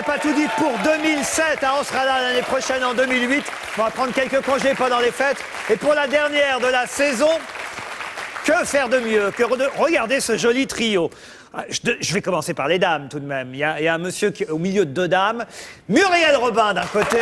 n'a pas tout dit pour 2007. Hein, on sera là l'année prochaine en 2008. On va prendre quelques congés pendant les fêtes. Et pour la dernière de la saison, que faire de mieux que regarder ce joli trio? Je vais commencer par les dames tout de même. Il y a un monsieur qui est au milieu de deux dames. Muriel Robin d'un côté.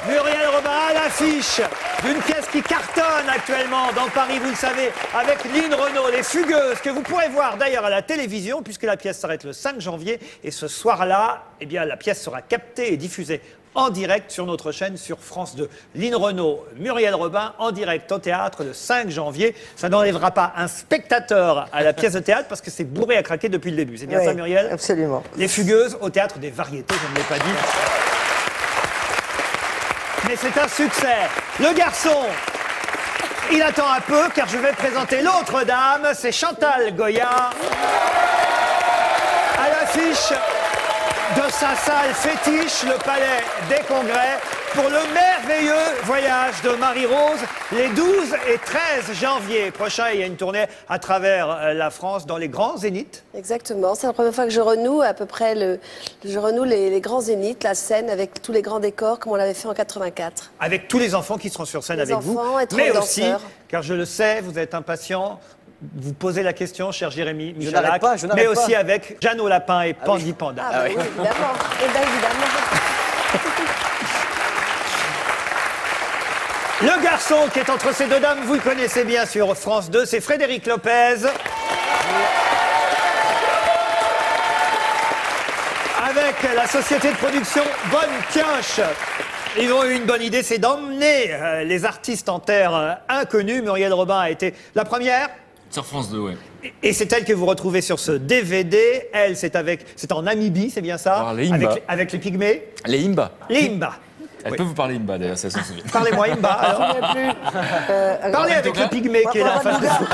Muriel Robin à l'affiche d'une pièce qui cartonne actuellement dans Paris, vous le savez, avec Line Renaud, Les Fugueuses, que vous pourrez voir d'ailleurs à la télévision, puisque la pièce s'arrête le 5 janvier. Et ce soir-là, eh bien, la pièce sera captée et diffusée en direct sur notre chaîne sur France 2. Line Renaud, Muriel Robin, en direct au théâtre le 5 janvier. Ça n'enlèvera pas un spectateur à la pièce de théâtre parce que c'est bourré à craquer depuis le début. C'est bien ça, Muriel? Absolument. Les Fugueuses au théâtre des Variétés, je ne l'ai pas dit. Mais c'est un succès. Le garçon, il attend un peu car je vais présenter l'autre dame, c'est Chantal Goya. À l'affiche de sa salle fétiche, le Palais des Congrès, pour le merveilleux voyage de Marie-Rose, les 12 et 13 janvier prochains. Il y a une tournée à travers la France dans les grands zéniths. Exactement, c'est la première fois que je renoue à peu près je renoue les grands zéniths, la scène avec tous les grands décors comme on l'avait fait en 84. Avec tous les enfants qui seront sur scène avec vous, mais aussi, car je le sais, vous êtes impatient. Vous posez la question, cher Jérémy Michalak, mais aussi avec Jeannot Lapin et Pandi Panda. Ah, oui, évidemment. Et bien, évidemment. Le garçon qui est entre ces deux dames, vous le connaissez bien sur France 2, c'est Frédéric Lopez. Avec la société de production Bonne Pioche. Ils ont eu une bonne idée, c'est d'emmener les artistes en terre inconnue. Muriel Robin a été la première. Sur France 2, oui. Et c'est elle que vous retrouvez sur ce DVD. Elle, c'est en Namibie, c'est bien ça? Alors, les Imba. Avec les pygmées. Les Imba. Les Imba. Elle peut vous parler Imba, d'ailleurs, ça s'en souvient. Parlez-moi Imba, alors. Parlez avec le pygmée qui est là en face de vous.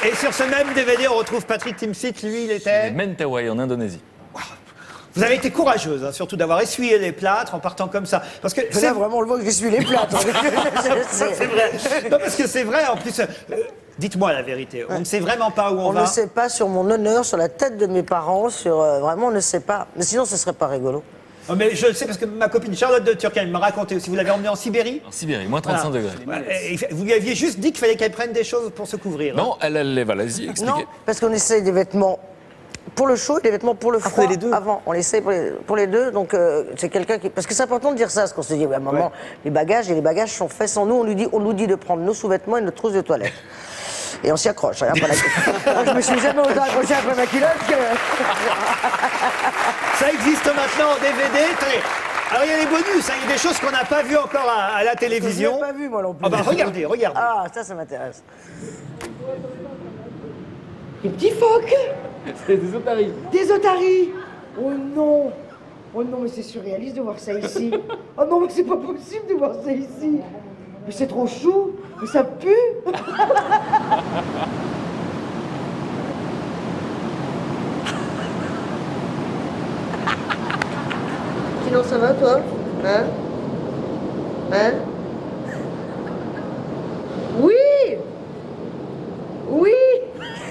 Et sur ce même DVD, on retrouve Patrick Timsit. Lui, il était... Mentawai, en Indonésie. Vous avez été courageuse, hein, surtout d'avoir essuyé les plâtres en partant comme ça. Parce que c'est vraiment, on le voit que j'essuie les plâtres. C'est vrai. Non, parce que c'est vrai, en plus... dites-moi la vérité, on ne sait vraiment pas où on va. On ne sait pas, sur mon honneur, sur la tête de mes parents, vraiment on ne sait pas. Mais sinon ce serait pas rigolo. Oh, mais je le sais parce que ma copine Charlotte de Turckheim m'a raconté aussi. Vous l'avez emmenée en Sibérie? En Sibérie, moins 35 degrés. Vous lui aviez juste dit qu'il fallait qu'elle prenne des choses pour se couvrir. Non, elle va, vas-y, expliquez. Non, parce qu'on essaye des vêtements pour le chaud et des vêtements pour le froid. Les deux. Avant, on essaye pour les deux. Donc c'est quelqu'un qui... Parce que c'est important de dire ça, parce qu'on se dit, à un moment, les bagages sont faits sans nous. On nous dit de prendre nos sous-vêtements et notre trousse de toilette. Et on s'y accroche. Hein, moi, je me suis jamais autant accroché après ma culotte que... Ça existe maintenant en DVD. Alors il y a les bonus, hein, il y a des choses qu'on n'a pas vues encore à la télévision. Je n'ai pas vu moi non plus. Ah bah regardez. Ah, ça m'intéresse. Les petits phoques. C'est des otaries. Des otaries. Oh non, mais c'est surréaliste de voir ça ici. Oh non, mais c'est pas possible de voir ça ici. Mais c'est trop chou, mais ça pue. Sinon ça va toi? Hein? Oui.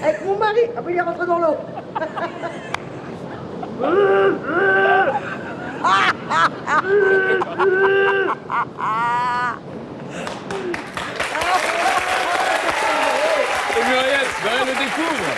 Avec mon mari. Ah ben il est rentré dans l'eau. Et Muriel le découvre.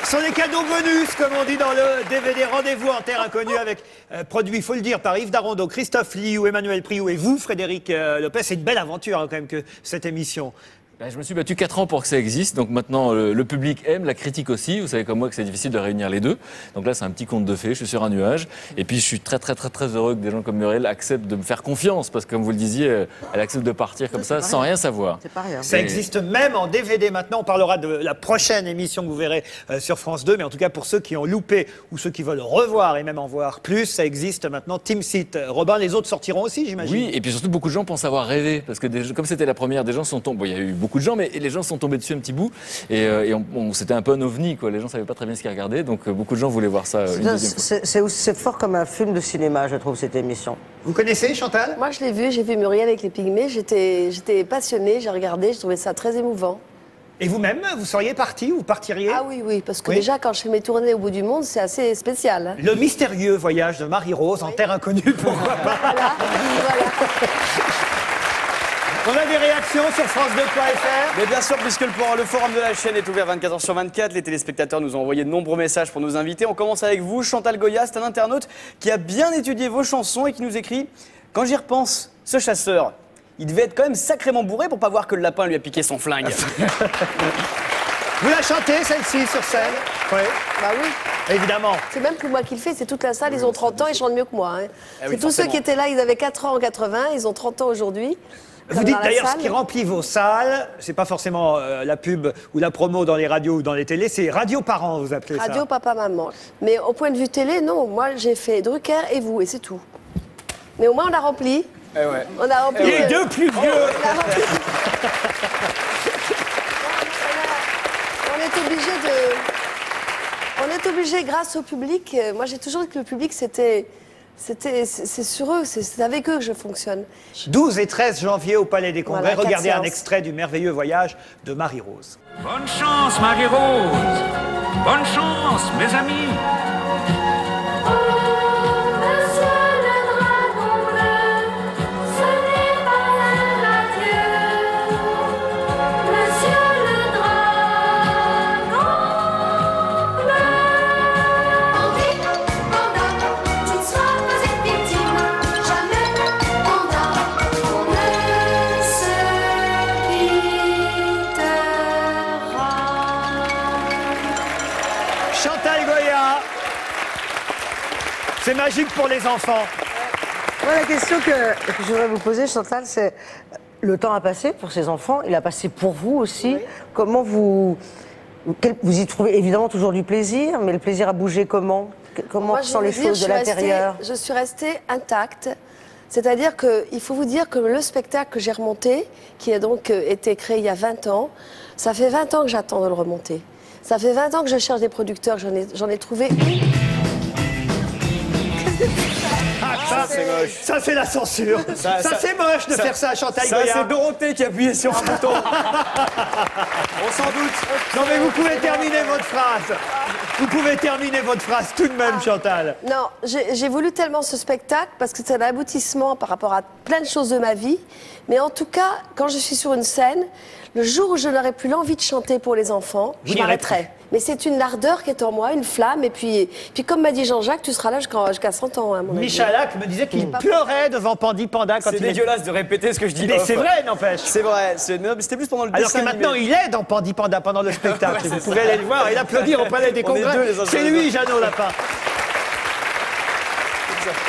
Ce sont les cadeaux bonus, comme on dit dans le DVD. Rendez-vous en terre inconnue avec produit, il faut le dire, par Yves Darondeau, Christophe Liou, Emmanuel Priou et vous, Frédéric Lopez. C'est une belle aventure hein, quand même que cette émission. Ben, je me suis battu 4 ans pour que ça existe, donc maintenant le public aime, la critique aussi. Vous savez comme moi que c'est difficile de réunir les deux. Donc là c'est un petit conte de fées, je suis sur un nuage. Et puis je suis très heureux que des gens comme Muriel acceptent de me faire confiance, parce que comme vous le disiez, elle accepte de partir comme ça sans rien savoir. C'est pas rien. Ça existe même en DVD maintenant. On parlera de la prochaine émission que vous verrez sur France 2. Mais en tout cas pour ceux qui ont loupé ou ceux qui veulent revoir et même en voir plus, ça existe maintenant. Timsit, Robin, les autres sortiront aussi j'imagine. Oui, et puis surtout beaucoup de gens pensent avoir rêvé, parce que comme c'était la première, des gens sont tombés. Bon, il y a eu beaucoup de gens, mais les gens sont tombés dessus un petit bout. Et c'était un peu un ovni, quoi. Les gens savaient pas très bien ce qu'ils regardaient, donc beaucoup de gens voulaient voir ça une deuxième fois. C'est fort comme un film de cinéma, je trouve, cette émission. Vous connaissez, Chantal? Moi, je l'ai vu, j'ai vu Muriel avec les Pygmées. J'étais passionnée, j'ai regardé, je trouvais ça très émouvant. Et vous-même, vous seriez parti ou vous partiriez? Ah oui, oui, parce que Oui. déjà, quand je fais mes tournées au bout du monde, c'est assez spécial. Hein. Le mystérieux voyage de Marie-Rose en terre inconnue, pourquoi pas? Voilà, voilà. On a des réactions sur France2.fr. Mais bien sûr, puisque le forum de la chaîne est ouvert 24h sur 24, les téléspectateurs nous ont envoyé de nombreux messages pour nous inviter. On commence avec vous, Chantal Goya, c'est un internaute qui a bien étudié vos chansons et qui nous écrit « Quand j'y repense, ce chasseur, il devait être quand même sacrément bourré pour pas voir que le lapin lui a piqué son flingue. » Vous la chantez, celle-ci, sur scène? Oui. Bah oui. Évidemment. C'est même plus moi qui le fais, c'est toute la salle, ils ont 30 ans, ils chantent mieux que moi. Hein. Ah oui, C'est tous ceux forcément. qui étaient là, ils avaient 4 ans en 80, ils ont 30 ans aujourd'hui. Vous Comme dites dans la d'ailleurs ce salle. qui remplit vos salles, c'est pas forcément la pub ou la promo dans les radios ou dans les télés, c'est Radio Parents, vous appelez Radio, ça. papa, maman. Mais au point de vue télé, non, moi j'ai fait Drucker et vous, et c'est tout. Mais au moins on a rempli. Eh ouais. On a rempli. Les deux plus vieux. On a rempli. On est obligé de. On est obligé, grâce au public. Moi, j'ai toujours dit que le public, c'est sur eux, c'est avec eux que je fonctionne. 12 et 13 janvier au Palais des Congrès. Voilà, 4 Regardez un séances. extrait du merveilleux voyage de Marie-Rose. Bonne chance, Marie-Rose. Bonne chance, mes amis. Chantal Goya. C'est magique pour les enfants. Moi, la question que je voudrais vous poser, Chantal, c'est le temps a passé pour ces enfants, il a passé pour vous aussi. Comment vous y trouvez évidemment toujours du plaisir, mais le plaisir a bougé comment? Comment Moi, on je ressent vais les vous dire, choses de l'intérieur? Je suis restée intacte. C'est-à-dire qu'il faut vous dire que le spectacle que j'ai remonté, qui a donc été créé il y a 20 ans, ça fait 20 ans que j'attends de le remonter. Ça fait 20 ans que je cherche des producteurs, j'en ai trouvé une. Ça, c'est moche. Ça, c'est la censure. Ça, c'est moche de faire ça à Chantal Ça, Goya. c'est Dorothée qui a appuyé sur un bouton. On s'en doute. Non, mais vous pouvez terminer votre phrase. Vous pouvez terminer votre phrase tout de même, Chantal. Non, j'ai voulu tellement ce spectacle parce que c'est un aboutissement par rapport à plein de choses de ma vie. Mais en tout cas, quand je suis sur une scène, le jour où je n'aurai plus l'envie de chanter pour les enfants, Vous je n'irez m'arrêterai. Mais c'est une ardeur qui est en moi, une flamme. Et puis comme m'a dit Jean-Jacques, tu seras là jusqu'à 100 ans, hein, mon ami. Michalak me disait qu'il pleurait devant Pandi Panda quand C'est il est... dégueulasse de répéter ce que je dis. Mais off. c'est vrai, n'empêche. C'est vrai. Non, mais c'était plus pendant le Alors que dessin maintenant, animé. il est dans Pandi Panda pendant le spectacle. Ouais, Vous c'est pouvez aller le voir et l'applaudir au Palais des On est Congrès. deux les uns C'est sur les lui, autres. Jeannot Lapin.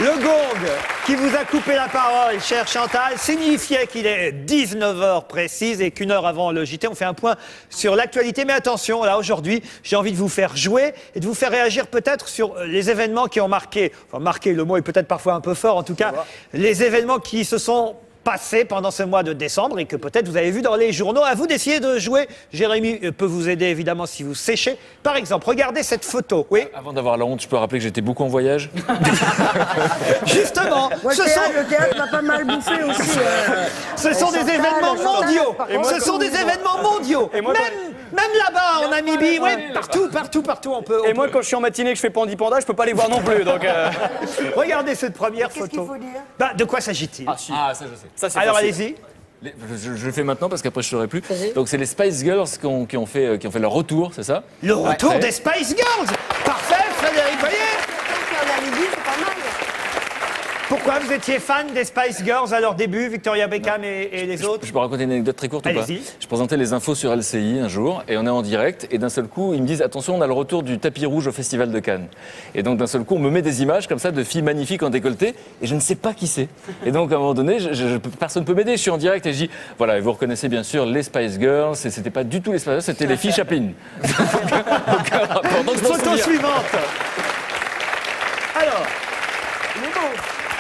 Le gong qui vous a coupé la parole, chère Chantal, signifiait qu'il est 19h précise et qu'une heure avant le JT, on fait un point sur l'actualité. Mais attention, là, aujourd'hui, j'ai envie de vous faire jouer et de vous faire réagir peut-être sur les événements qui ont marqué, enfin marqué, le mot est peut-être parfois un peu fort, en tout cas, les événements qui se sont passés pendant ce mois de décembre et que peut-être vous avez vu dans les journaux. À vous d'essayer de jouer. Jérémy peut vous aider évidemment si vous séchez. Par exemple, regardez cette photo. Oui, Avant d'avoir la honte, je peux rappeler que j'étais beaucoup en voyage. justement, Moi, ce sont... le théâtre m'a pas mal bouffé aussi. Ce sont des Chantal, événements Chantal, mondiaux. par contre, Ce sont des événements mondiaux. Et moi, Même là-bas, en Namibie, ouais, partout, on peut. Et moi, quand je suis en matinée et que je fais Pandi Panda, je peux pas les voir non plus. Donc, Regardez cette première Qu'est-ce qu'il photo. faut dire? Bah, de quoi s'agit-il Ah, ça je sais. ça, c'est Alors facile. allez-y. Je le fais maintenant parce qu'après je ne saurais plus. Donc c'est les Spice Girls qui ont fait leur retour, c'est ça? Le retour Ouais. des Spice Girls. Parfait, Frédéric Boyer. En Namibie, c'est pas mal. Pourquoi vous étiez fan des Spice Girls à leur début, Victoria Beckham et les autres? Je peux raconter une anecdote très courte ou pas? Allez-y. Je présentais les infos sur LCI un jour et on est en direct et d'un seul coup ils me disent attention on a le retour du tapis rouge au Festival de Cannes. Et donc d'un seul coup on me met des images comme ça de filles magnifiques en décolleté et je ne sais pas qui c'est. Et donc à un moment donné personne ne peut m'aider, je suis en direct et je dis voilà et vous reconnaissez bien sûr les Spice Girls et c'était pas du tout les Spice Girls, c'était les filles Chaplin. Aucun rapport. Donc je m'en Photo souviens. suivante. Alors,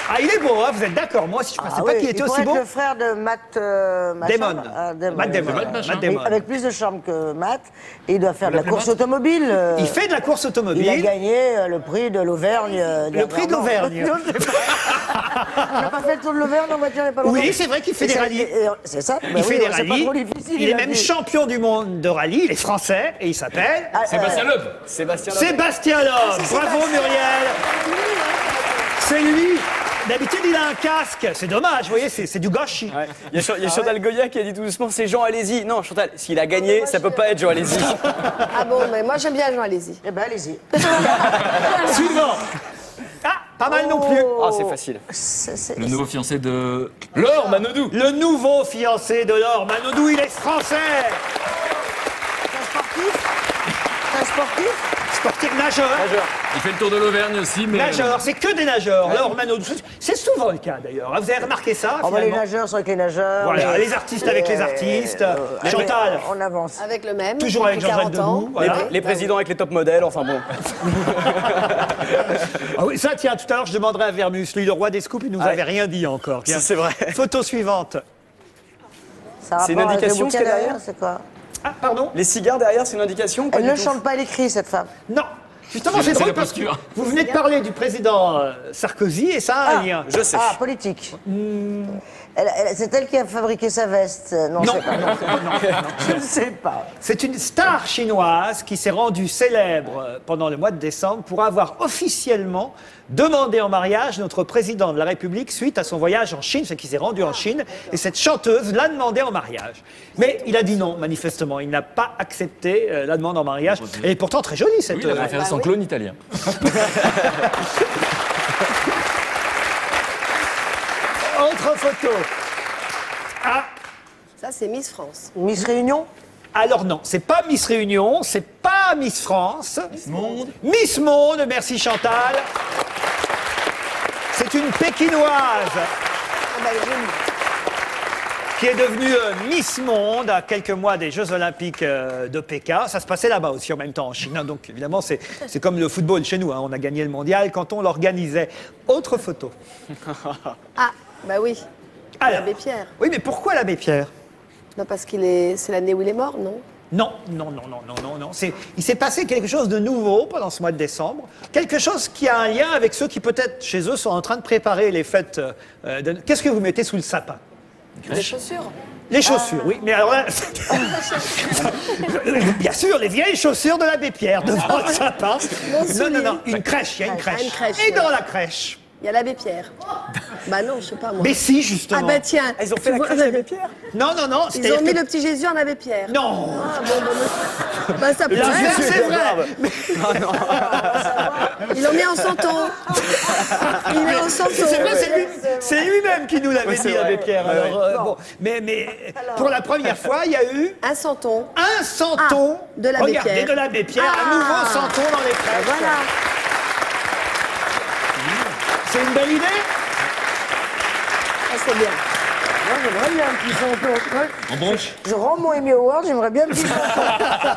Ah, il est beau, hein, vous êtes d'accord. Moi aussi, je ne pensais pas qu'il était aussi beau. Il pourrait être le frère de Matt Damon. Matt Damon. Matt Damon. Avec plus de charme que Matt. Et il doit faire de la course automobile. Il fait de la course automobile. Il a gagné le prix de l'Auvergne. Le prix de l'Auvergne. Il n'a pas fait le tour de l'Auvergne en voiture, il n'y a pas longtemps. Oui, c'est vrai qu'il fait des rallyes. C'est ça. Il fait des rallyes. Il est même champion du monde de rallye. Il est français et il s'appelle Sébastien Loeb. Sébastien Loeb. Bravo Muriel. C'est lui. D'habitude, il a un casque. C'est dommage, vous voyez, c'est du gâchis. Ouais. Il y a Chantal Goya qui a dit tout doucement, c'est Jean Alési. Non, Chantal, s'il a gagné, ça peut pas être Jean Alési. Ah bon, mais moi j'aime bien Jean, allez-y. Eh ben, allez-y. Suivant. Ah, pas mal non plus. Ah, c'est facile. Le nouveau fiancé de Laure Manodou. Le nouveau fiancé de Laure Manodou, il est français. Un sportif Sportif nageur. Il fait le tour de l'Auvergne aussi, mais... Nageur, c'est que des nageurs. Laure Manodou, c'est souvent le cas d'ailleurs. Vous avez remarqué ça Les finalement nageurs sont avec les nageurs. Voilà, les artistes avec les artistes. Chantal, On avance. Avec le même. toujours avec depuis Jean-Jacques 40 ans. Debout. Voilà. Les présidents avec les top modèles, enfin bon. Ah oui, ça, tiens, tout à l'heure, je demanderai à Vermus, lui, le roi des scoops, il nous avait rien dit encore. Tiens. Ça, c'est vrai. Photo suivante. C'est une indication, ce qu'il y a derrière C'est quoi? Ah, pardon? Les cigares derrière, c'est une indication ou pas Elle du ne tout chante pas, elle écrit, cette femme. Non. Justement, c'est C'est drôle la parce que posture. vous venez de parler du président Sarkozy et ça a un lien. Je sais. Ah, politique. C'est elle qui a fabriqué sa veste. Non, Non. c'est pas. Non, je ne sais pas. C'est une star chinoise qui s'est rendue célèbre pendant le mois de décembre pour avoir officiellement demandé en mariage notre président de la République suite à son voyage en Chine, c'est qu'il s'est rendu en Chine, et cette chanteuse l'a demandé en mariage. Mais il a dit non, manifestement. Il n'a pas accepté la demande en mariage. Elle est pourtant très jolie, cette... Oui, il a préféré son clone italien. Autre photo. Ah, Ça, c'est Miss France. Miss Réunion? alors non, c'est pas Miss Réunion, c'est pas Miss France. Miss Monde. Miss Monde, merci Chantal. C'est une Pékinoise Ah bah, qui est devenue Miss Monde à quelques mois des Jeux Olympiques de Pékin. Ça se passait là-bas aussi en même temps en Chine. Hein. Donc évidemment, c'est comme le football chez nous. Hein. On a gagné le mondial quand on l'organisait. Autre photo. Ah, bah oui. Alors, L'abbé Pierre. oui, mais pourquoi l'abbé Pierre? Non, parce c'est l'année où il est mort, non? Non. Il s'est passé quelque chose de nouveau pendant ce mois de décembre. Quelque chose qui a un lien avec ceux qui, peut-être, chez eux, sont en train de préparer les fêtes. Qu'est-ce que vous mettez sous le sapin? Des chaussures. Les chaussures, oui. Mais alors là... Bien sûr, les vieilles chaussures de l'abbé Pierre devant le sapin. Non. Une crèche, il y a une crèche. une crèche, Et ouais. dans la crèche? Il y a l'abbé Pierre. Bah non, je sais pas moi. Mais si, justement. Ah bah tiens. Ils ont fait la crèche l'abbé Pierre. Non. Ils c'est-à-dire ont mis que- le petit Jésus en abbé Pierre. Non. Ah bon, bah ça pourrait. L'inverse, c'est vrai. Ils l'ont mis en santon. Il est en santon. C'est vrai, c'est lui-même qui nous l'avait Oui, c'est dit, vrai. l'abbé Pierre. Ouais, Alors, bon, mais pour la première fois, il y a eu Un santon. un santon. Ah, de l'abbé Regardez, Pierre. de l'abbé Pierre, un Ah. nouveau santon dans les crèches. Voilà. C'est une belle idée? Ah, c'est bien. Moi, j'aimerais bien un petit santon. En branche. Je rends mon Emmy Award, j'aimerais bien un petit santon.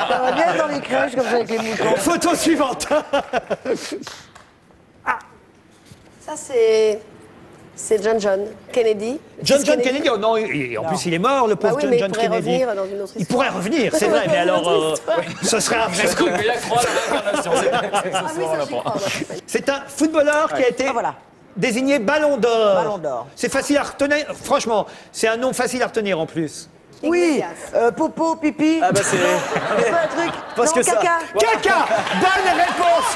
J'aimerais bien être dans les crèches comme ça avec les moutons. Photo suivante. Ça, c'est John Kennedy. John Kennedy, oh non, en plus il est mort, le pauvre Bah oui, mais John il pourrait Kennedy. revenir dans une autre Il histoire. pourrait revenir, c'est vrai, mais alors ce serait un vrai Est-ce que scoop. Goya croit à l'incarnation? Ah oui, ça, j'y crois. Ouais. C'est un footballeur qui a été Ah, voilà. désigné Ballon d'Or. Ballon d'Or. C'est facile à retenir, franchement, c'est un nom facile à retenir en plus. Oui, Iglesias. popo, pipi. Ah bah c'est... C'est pas un truc. Parce non, que ça- caca. Caca. Bonne réponse.